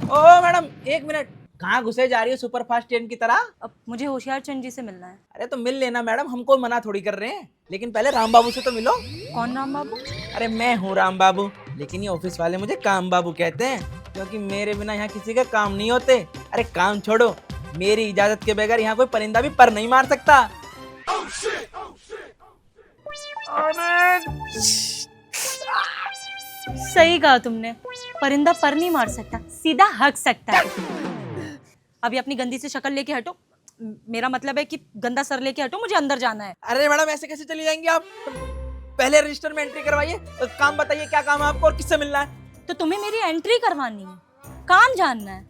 ओ madam, एक minute. कहाँ घुसे जा रही है सुपर फास्ट ट्रेन की तरह? अब मुझे होशियार चंद जी से मिलना है। अरे तो मिल लेना मैडम, हमको मना थोड़ी कर रहे हैं, लेकिन पहले राम बाबू से तो मिलो। कौन राम बाबू? अरे मैं हूँ राम बाबू, लेकिन ये ऑफिस वाले मुझे काम बाबू कहते हैं, क्योंकि मेरे बिना यहाँ किसी का काम नहीं होते। अरे काम छोड़ो, मेरी इजाजत के बगैर यहाँ कोई परिंदा भी पर नहीं मार सकता। अरे सही कहा तुमने, परिंदा पर नहीं मार सकता, सीधा हक सकता है। अभी अपनी गंदी सी शक्ल लेके हटो। मेरा मतलब है कि गंदा सर लेके हटो, मुझे अंदर जाना है। अरे मैडम, ऐसे कैसे चली जाएंगी आप? पहले रजिस्टर में एंट्री करवाइए। काम बताइए, क्या काम है आपको और किससे मिलना है? तो तुम्हें मेरी एंट्री करवानी है, काम जानना है?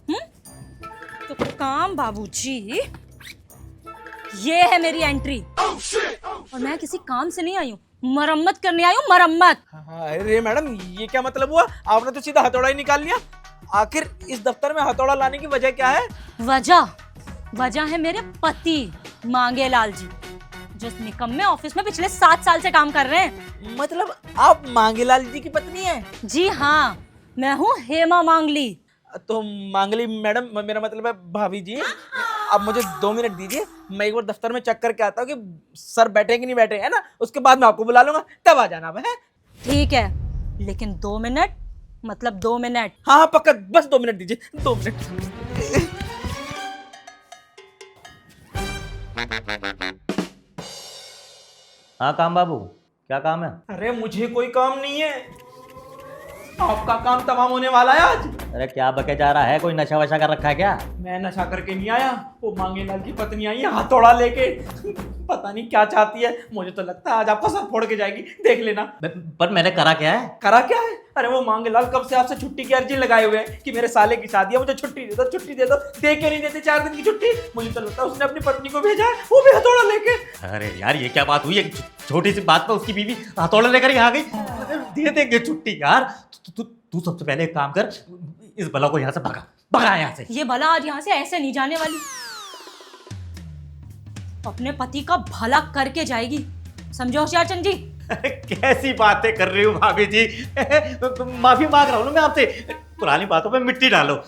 तो काम बाबूजी, ये है मेरी एंट्री। और मैं किसी काम से नहीं आई हूँ, मरम्मत करने आई हूँ, मरम्मत। अरे मैडम, ये क्या मतलब हुआ? आपने तो सीधा हथौड़ा ही निकाल लिया। आखिर इस दफ्तर में हथौड़ा लाने की वजह क्या है? वजह है मेरे पति मांगे लाल जी, जो इस निकम्मे ऑफिस में पिछले 7 साल से काम कर रहे हैं। मतलब आप मांगेलाल जी की पत्नी हैं? जी हाँ, मैं हूँ हेमा मांगली। तो मांगली मैडम, मेरा मतलब है भाभी जी। आप मुझे 2 मिनट दीजिए, मैं एक बार दफ्तर में चेक करके आता हूँ कि सर बैठे कि नहीं बैठे, है ना? उसके बाद मैं आपको बुला लूंगा, तब आ जाना है। ठीक है, लेकिन 2 मिनट मतलब 2 मिनट। हाँ हाँ पक्का, बस 2 मिनट दीजिए, 2 मिनट। हाँ काम बाबू, क्या काम है? अरे मुझे कोई काम नहीं है, आपका काम तमाम होने वाला है आज। अरे क्या बके जा रहा है? कोई नशा वशा कर रखा है क्या? मैं नशा करके नहीं आया, वो मांगेलाल की पत्नी आई है हथौड़ा लेके। पता नहीं क्या चाहती है, मुझे तो लगता है आज आपका सर फोड़ के जाएगी, देख लेना। पर मैंने करा क्या है? करा क्या है? अरे वो मांगेलाल कब से आपसे छुट्टी की अर्जी लगाए हुए हैं कि मेरे साले की शादी है, मुझे छुट्टी दे दो, छुट्टी दे दो। दे क्यों नहीं देते 4 दिन की छुट्टी? मुझे तो लगता है उसने अपनी पत्नी को भेजा है, वो भी हथौड़ा लेके। अरे यार, ये क्या बात हुई? एक छोटी सी बात पर उसकी बीवी हथौड़ा लेकर यहाँ गई। अरे दे देंगे छुट्टी यार। तू सबसे पहले एक काम कर, इस बला को यहाँ से भगा यहाँ से। ये भला आज यहाँ से ऐसे नहीं जाने वाली, अपने पति का भला करके जाएगी, समझो होशियार चंद जी। अरे कैसी बातें कर रही हूँ भाभी जी। माफी मांग रहा हूँ ना मैं आपसे, पुरानी बातों पे मिट्टी डालो।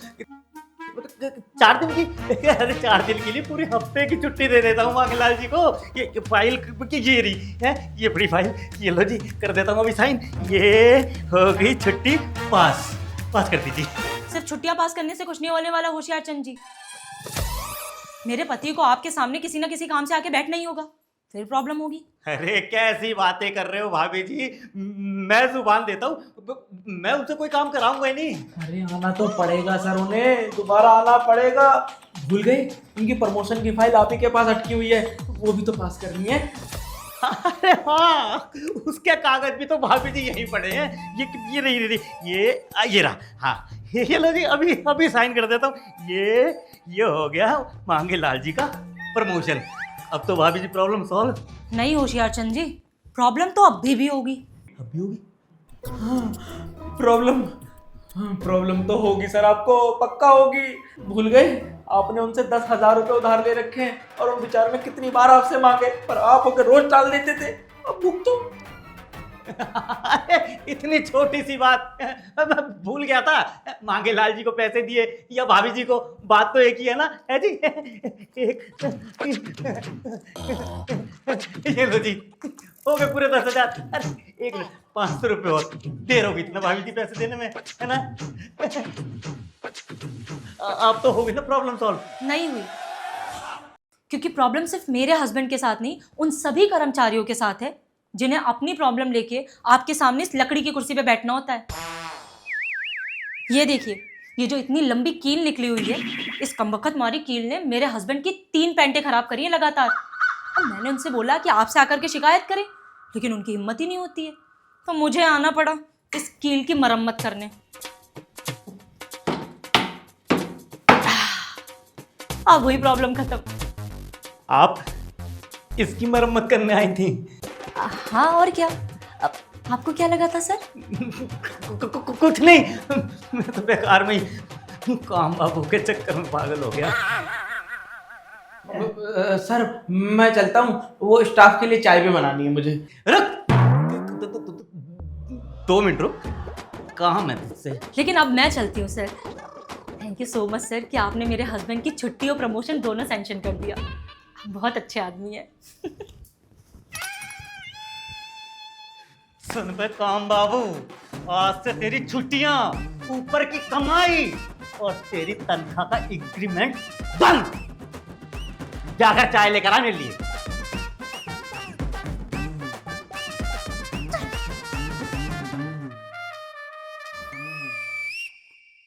4 दिन की, अरे 4 दिन के लिए पूरे हफ्ते की छुट्टी दे देता हूँ मांगलाल जी को। ये फाइल की ये रही है, ये बड़ी फाइल, ये लो जी, कर देता हूँ अभी साइन। ये हो गई छुट्टी पास कर दीजिए। सिर्फ छुट्टियां पास करने से कुछ नहीं होने वाला होशियार चंद जी। मेरे पति को आपके सामने किसी ना किसी काम से आके बैठना ही होगा, फिर प्रॉब्लम होगी। अरे कैसी बातें कर रहे हो भाभी जी, मैं जुबान देता हूँ, मैं उनसे कोई काम कराऊंगा ही नहीं। अरे आना तो पड़ेगा सर, उन्हें दोबारा आना पड़ेगा। भूल गए, उनकी प्रमोशन की फाइल आप ही के पास अटकी हुई है, वो भी तो पास करनी है। अरे हाँ, उसके कागज भी तो भाभी जी यहीं पड़े हैं। ये रही ये रहा। हाँ ये लो जी, अभी साइन कर देता हूँ। ये हो गया मांगे लाल जी का प्रमोशन। अब तो भाभी जी प्रॉब्लम सॉल्व। नहीं होशियार चंद जी, प्रॉब्लम तो अभी भी होगी। अभी होगी? हाँ प्रॉब्लम, हाँ प्रॉब्लम तो होगी सर, आपको पक्का होगी। भूल गए, आपने उनसे 10,000 रुपए उधार ले रखे हैं, और उन बेचारे में कितनी बार आपसे मांगे, पर आप होकर रोज टाल देते थे। अब भुगतो तो। इतनी छोटी सी बात, मैं भूल गया था। मांगे लाल जी को पैसे दिए या भाभी जी को, बात तो एक ही है ना, है जी? ये लो जी, हो गए पूरे 10,000। अरे एक 500 रुपये और देर होगी इतना भाभी जी पैसे देने में, है ना? अब तो होगी ना प्रॉब्लम सॉल्व? नहीं हुई, क्योंकि प्रॉब्लम सिर्फ मेरे हस्बैंड के साथ नहीं, उन सभी कर्मचारियों के साथ है जिन्हें अपनी प्रॉब्लम लेके आपके सामने इस लकड़ी की कुर्सी पे बैठना होता है। ये देखिए, ये जो इतनी लंबी कील निकली हुई है, इस कमबख्त मारी कील ने मेरे हस्बैंड की 3 पैंटें खराब करी हैं लगातार। अब मैंने उनसे बोला कि आपसे आकर के शिकायत करें, लेकिन उनकी हिम्मत ही नहीं होती है, तो मुझे आना पड़ा इस कील की मरम्मत करने। अब हुई प्रॉब्लम खत्म। आप इसकी मरम्मत करने आई थी? हाँ और क्या, आपको क्या लगा था सर? कुछ नहीं, मैं तो बेकार में ही काम बाबू के चक्कर में पागल हो गया। सर मैं चलता हूँ, वो स्टाफ के लिए चाय भी बनानी है मुझे। रुक, 2 मिनट रुक, काम है तुझसे। लेकिन अब मैं चलती हूँ sir. Thank you so much sir कि आपने मेरे हस्बैंड की छुट्टी और प्रमोशन दोनों सैंक्शन कर दिया। बहुत अच्छे आदमी है। सुन पे काम बाबू, आज से तेरी छुट्टियां, ऊपर की कमाई और तेरी तनख्वाह का इंक्रीमेंट बंद। जाकर चाय लेकर आ मेरे लिए।